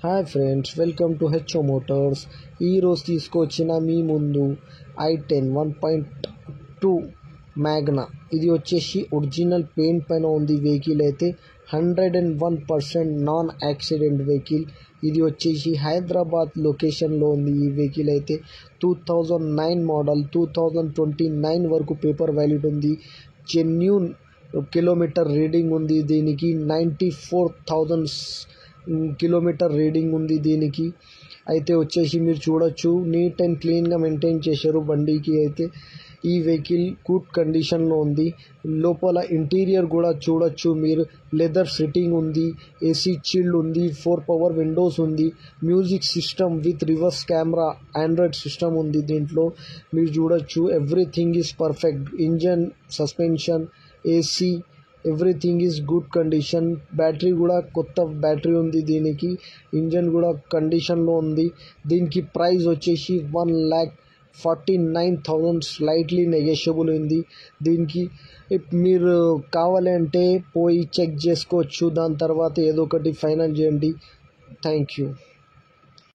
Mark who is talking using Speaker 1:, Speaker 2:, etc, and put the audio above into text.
Speaker 1: Hi friends, welcome to HO Motors. ఈరోజు తీసుకొచ్చిన మీ ముందు i10 1.2 మ్యాగ్నా. ఇది వచ్చేసి ఒరిజినల్ పెయింట్ పైన ఉంది. వెహికల్ అయితే 101% నాన్ యాక్సిడెంట్ వెహికల్. ఇది వచ్చేసి హైదరాబాద్ లొకేషన్లో ఉంది. ఈ వెహికల్ అయితే 2009 మోడల్, 2029 వరకు పేపర్ వ్యాలిడ్ ఉంది. జెన్యూన్ కిలోమీటర్ రీడింగ్ ఉంది. దీనికి 94,000 కిలోమీటర్ రీడింగ్ ఉంది. దీనికి అయితే వచ్చేసి మీరు చూడొచ్చు, నీట్ అండ్ క్లీన్గా మెయింటైన్ చేశారు బండికి. అయితే ఈ వెహికల్ గుడ్ కండిషన్లో ఉంది. లోపల ఇంటీరియర్ కూడా చూడొచ్చు మీరు. లెదర్ సిట్టింగ్ ఉంది, ఏసీ చిల్డ్ ఉంది, 4 పవర్ విండోస్ ఉంది, music system with reverse camera, Android system ఉంది. దీంట్లో మీరు చూడొచ్చు everything is perfect. Engine, suspension, AC, everything is good condition. Battery కూడా కొత్త బ్యాటరీ ఉంది. దీనికి ఇంజన్ కూడా కండిషన్లో ఉంది. దీనికి ప్రైస్ వచ్చేసి 1,49,000 స్లైట్లీ నెగోషియబుల్ ఉంది. దీనికి మీరు కావాలంటే పోయి చెక్ చేసుకోవచ్చు. దాని తర్వాత ఏదో ఒకటి ఫైనల్ చేయండి. Thank you.